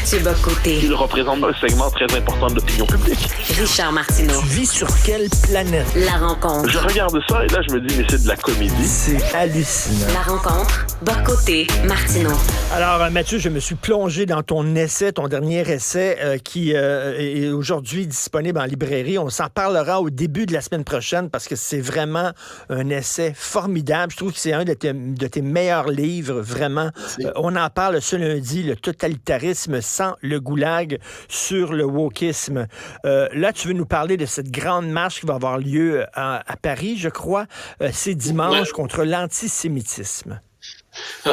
Mathieu Bock-Côté. Il représente un segment très important de l'opinion publique. Richard Martineau. Tu vis sur quelle planète? La rencontre. Je regarde ça et là, je me dis, mais c'est de la comédie. C'est hallucinant. La rencontre. Bock-Côté. Martineau. Alors, Mathieu, je me suis plongé dans ton essai, ton dernier essai qui est aujourd'hui disponible en librairie. On s'en parlera au début de la semaine prochaine parce que c'est vraiment un essai formidable. Je trouve que c'est un de tes meilleurs livres, vraiment. On en parle ce lundi, le totalitarisme sans le goulag sur le wokisme. Là, tu veux nous parler de cette grande marche qui va avoir lieu à Paris, je crois. C'est dimanche contre l'antisémitisme.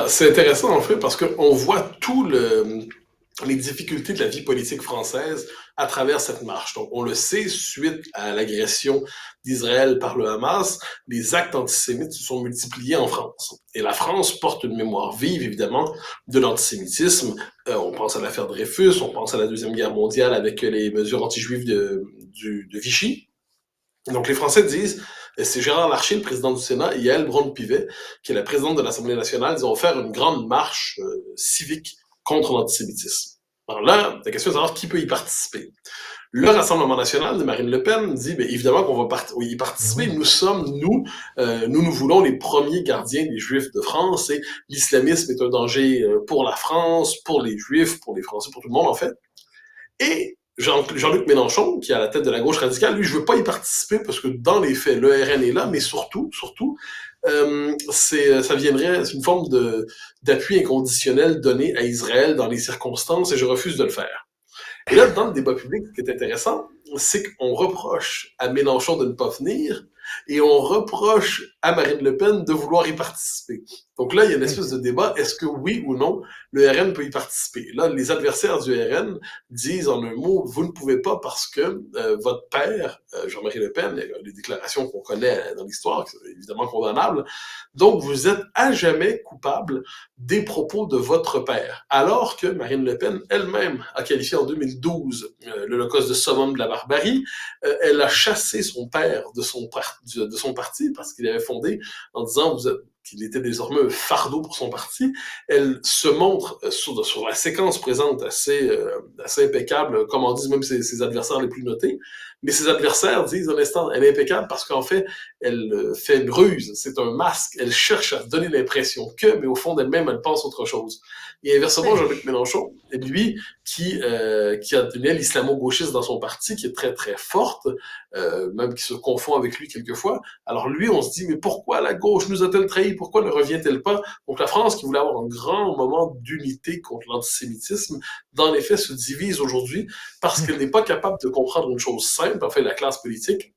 C'est intéressant, en fait, parce qu'on voit les difficultés de la vie politique française à travers cette marche. Donc, on le sait, suite à l'agression d'Israël par le Hamas, les actes antisémites se sont multipliés en France. Et la France porte une mémoire vive, évidemment, de l'antisémitisme. On pense à l'affaire Dreyfus, on pense à la Deuxième Guerre mondiale avec les mesures anti-juives de Vichy. Donc, les Français disent, c'est Gérard Larcher, le président du Sénat, et Yaël Braun-Pivet, qui est la présidente de l'Assemblée nationale, ils ont fait une grande marche civique contre l'antisémitisme. Alors là, la question est de savoir qui peut y participer. Le Rassemblement national de Marine Le Pen dit, bien évidemment qu'on va y participer. Nous voulons les premiers gardiens des Juifs de France, et l'islamisme est un danger pour la France, pour les Juifs, pour les Français, pour tout le monde en fait. Et Jean-Luc Mélenchon, qui est à la tête de la gauche radicale, lui, je veux pas y participer parce que dans les faits, le RN est là, mais surtout, c'est une forme d'appui inconditionnel donné à Israël dans les circonstances et je refuse de le faire. Et là, dans le débat public, ce qui est intéressant, c'est qu'on reproche à Mélenchon de ne pas venir et on reproche à Marine Le Pen de vouloir y participer. Donc là, il y a une espèce de débat, est-ce que oui ou non, le RN peut y participer? Là, les adversaires du RN disent en un mot, vous ne pouvez pas parce que votre père, Jean-Marie Le Pen, il y a des déclarations qu'on connaît dans l'histoire, qui sont évidemment condamnables, donc vous êtes à jamais coupable des propos de votre père. Alors que Marine Le Pen elle-même a qualifié en 2012 l'Holocauste de summum de la barbarie, elle a chassé son père de son parti parce qu'il avait fondé en disant qu'il était désormais un fardeau pour son parti. Elle se montre sur la séquence présente assez impeccable, comme en disent même ses adversaires les plus notés. Mais ses adversaires disent à l'instant, elle est impeccable parce qu'en fait, elle fait une ruse, c'est un masque, elle cherche à donner l'impression mais au fond d'elle-même, elle pense autre chose. Et inversement, Jean-Luc Mélenchon, lui, qui a une aile islamo-gauchiste dans son parti, qui est très, très forte, même qui se confond avec lui quelquefois. Alors lui, on se dit, mais pourquoi la gauche nous a-t-elle trahi? Pourquoi ne revient-elle pas? Donc la France, qui voulait avoir un grand moment d'unité contre l'antisémitisme, dans les faits, se divise aujourd'hui parce qu'elle n'est pas capable de comprendre une chose simple, enfin la classe politique,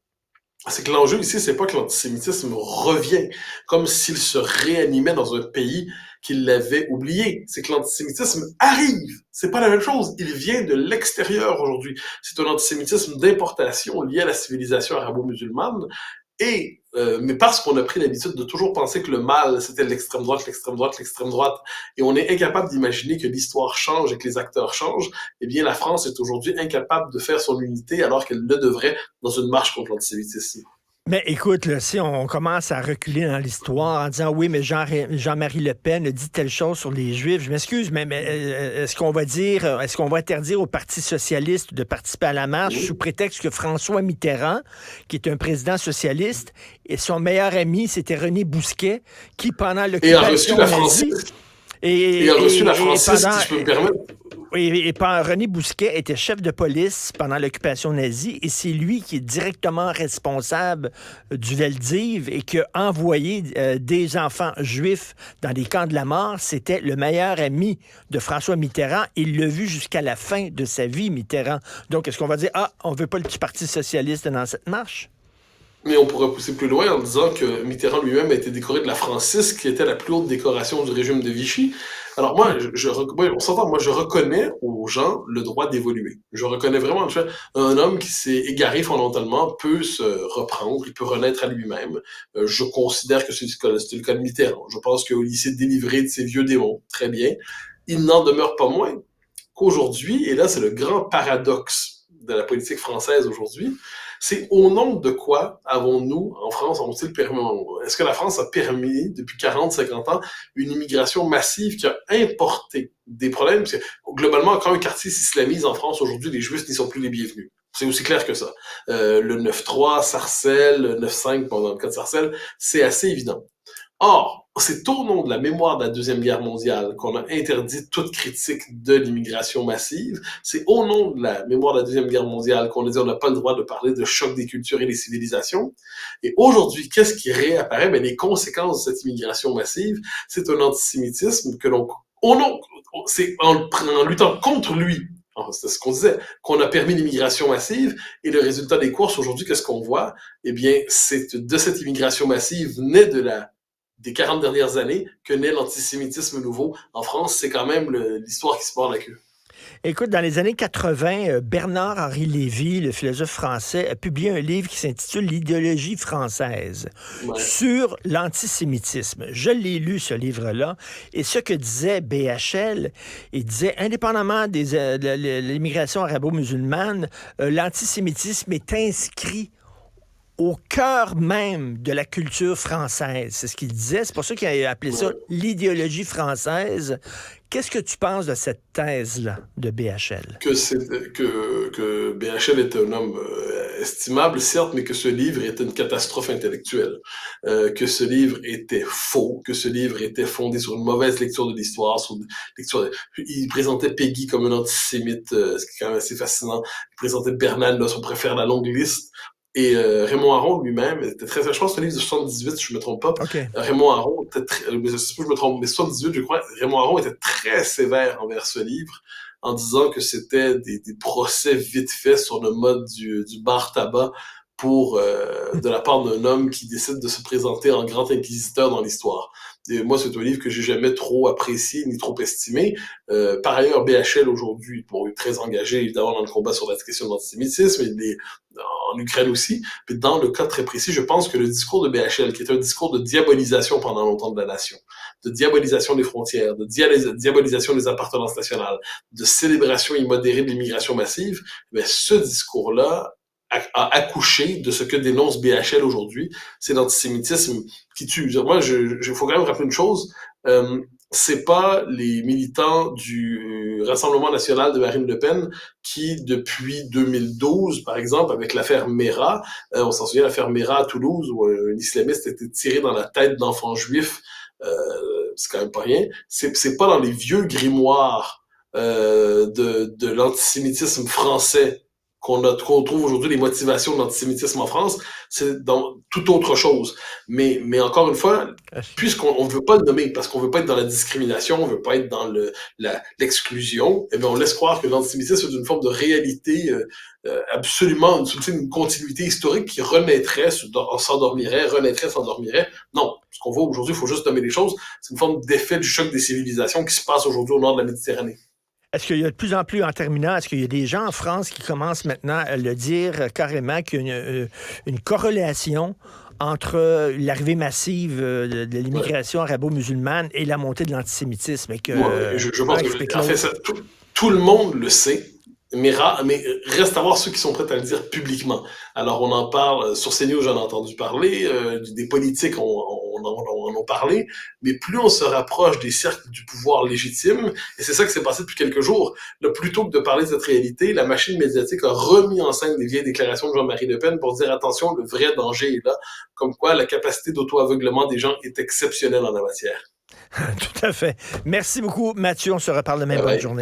c'est que l'enjeu ici, c'est pas que l'antisémitisme revient comme s'il se réanimait dans un pays qu'il l'avait oublié. C'est que l'antisémitisme arrive. C'est pas la même chose. Il vient de l'extérieur aujourd'hui. C'est un antisémitisme d'importation lié à la civilisation arabo-musulmane. Mais parce qu'on a pris l'habitude de toujours penser que le mal, c'était l'extrême droite, et on est incapable d'imaginer que l'histoire change et que les acteurs changent, eh bien, la France est aujourd'hui incapable de faire son unité alors qu'elle le devrait dans une marche contre l'antisémitisme. Mais écoute, là, si on commence à reculer dans l'histoire en disant oui, mais Jean-Marie Le Pen a dit telle chose sur les Juifs, je m'excuse, mais est-ce qu'on va interdire au Parti socialiste de participer à la marche sous prétexte que François Mitterrand, qui est un président socialiste, et son meilleur ami, c'était René Bousquet, qui pendant l'occupation nazie... Et a reçu la Francis, si je peux me permettre. Et René Bousquet était chef de police pendant l'occupation nazie et c'est lui qui est directement responsable du Veldiv et qui a envoyé des enfants juifs dans des camps de la mort. C'était le meilleur ami de François Mitterrand. Il l'a vu jusqu'à la fin de sa vie, Mitterrand. Donc, est-ce qu'on va dire, on veut pas le Parti socialiste dans cette marche? Mais on pourrait pousser plus loin en disant que Mitterrand lui-même a été décoré de la Francis, qui était la plus haute décoration du régime de Vichy. Alors moi, on s'entend, moi je reconnais aux gens le droit d'évoluer. Je reconnais vraiment, un homme qui s'est égaré fondamentalement peut se reprendre, il peut renaître à lui-même. Je considère que c'était le cas de Mitterrand. Je pense qu'il s'est délivré de ses vieux démons, très bien. Il n'en demeure pas moins qu'aujourd'hui, et là c'est le grand paradoxe de la politique française aujourd'hui, C'est au nom de quoi avons-nous, en France, est-ce que la France a permis, depuis 40, 50 ans, une immigration massive qui a importé des problèmes? Parce que, globalement, quand un quartier s'islamise en France, aujourd'hui, les Juifs n'y sont plus les bienvenus. C'est aussi clair que ça. Le 9-3, Sarcelles, le 9-5, dans le cas de Sarcelles, c'est assez évident. Or, c'est au nom de la mémoire de la Deuxième Guerre mondiale qu'on a interdit toute critique de l'immigration massive. C'est au nom de la mémoire de la Deuxième Guerre mondiale qu'on a dit on n'a pas le droit de parler de choc des cultures et des civilisations. Et aujourd'hui, qu'est-ce qui réapparaît? Ben, les conséquences de cette immigration massive, c'est un antisémitisme que c'est en luttant contre lui. C'est ce qu'on disait, qu'on a permis l'immigration massive, et le résultat des courses aujourd'hui, qu'est-ce qu'on voit? Eh bien, c'est de cette immigration massive naît des 40 dernières années que naît l'antisémitisme nouveau. En France, c'est quand même l'histoire qui se mord la queue. Écoute, dans les années 80, Bernard-Henri Lévy, le philosophe français, a publié un livre qui s'intitule L'idéologie française Ouais. sur l'antisémitisme. Je l'ai lu, ce livre-là, et ce que disait BHL, il disait, indépendamment de l'immigration arabo-musulmane, l'antisémitisme est inscrit au cœur même de la culture française. C'est ce qu'il disait. C'est pour ça qu'il a appelé ça l'idéologie française. Qu'est-ce que tu penses de cette thèse-là de BHL? Que BHL est un homme estimable, certes, mais que ce livre est une catastrophe intellectuelle. Que ce livre était faux, que ce livre était fondé sur une mauvaise lecture de l'histoire, Il présentait Peggy comme un antisémite, ce qui est quand même assez fascinant. Il présentait Bernal, là, son préfère la longue liste. Et Raymond Aron lui-même était très... Je pense que c'est un livre de 78, si je ne me trompe pas. Okay. Raymond Aron était très... Je me trompe, mais 78, je crois. Raymond Aron était très sévère envers ce livre, en disant que c'était des procès vite faits sur le mode du bar tabac de la part d'un homme qui décide de se présenter en grand inquisiteur dans l'histoire. Et moi, c'est un livre que j'ai jamais trop apprécié ni trop estimé. Par ailleurs, BHL aujourd'hui, est très engagé évidemment dans le combat sur la question de l'antisémitisme, et en Ukraine aussi. Mais dans le cas très précis, je pense que le discours de BHL, qui est un discours de diabolisation pendant longtemps de la nation, de diabolisation des frontières, de diabolisation des appartenances nationales, de célébration immodérée de l'immigration massive, mais ce discours-là a accouché de ce que dénonce BHL aujourd'hui, c'est l'antisémitisme qui tue. Moi, faut quand même rappeler une chose, c'est pas les militants du Rassemblement national de Marine Le Pen qui, depuis 2012, par exemple, avec l'affaire Mera, on s'en souvient, l'affaire Mera à Toulouse, où un islamiste était tiré dans la tête d'enfants juifs, c'est quand même pas rien, c'est pas dans les vieux grimoires de l'antisémitisme français qu'on trouve aujourd'hui les motivations de l'antisémitisme en France, c'est dans toute autre chose. Mais encore une fois, puisqu'on ne veut pas le nommer, parce qu'on ne veut pas être dans la discrimination, on ne veut pas être dans l'exclusion, eh bien on laisse croire que l'antisémitisme est une forme de réalité absolument, une continuité historique qui renaîtrait, s'endormirait. Non, ce qu'on voit aujourd'hui, il faut juste nommer les choses, c'est une forme d'effet du choc des civilisations qui se passe aujourd'hui au nord de la Méditerranée. Est-ce qu'il y a de plus en plus, en terminant, est-ce qu'il y a des gens en France qui commencent maintenant à le dire carrément qu'il y a une corrélation entre l'arrivée massive de l'immigration arabo-musulmane et la montée de l'antisémitisme? Et que, je pense que, en fait, tout le monde le sait, mais reste à voir ceux qui sont prêts à le dire publiquement. Alors, on en parle, sur CNews, j'en ai entendu parler, des politiques, on en a parlé, mais plus on se rapproche des cercles du pouvoir légitime, et c'est ça qui s'est passé depuis quelques jours, là, plutôt que de parler de cette réalité, la machine médiatique a remis en scène des vieilles déclarations de Jean-Marie Le Pen pour dire attention, le vrai danger est là, comme quoi la capacité d'auto-aveuglement des gens est exceptionnelle en la matière. Tout à fait. Merci beaucoup, Mathieu. On se reparle demain. Bonne journée.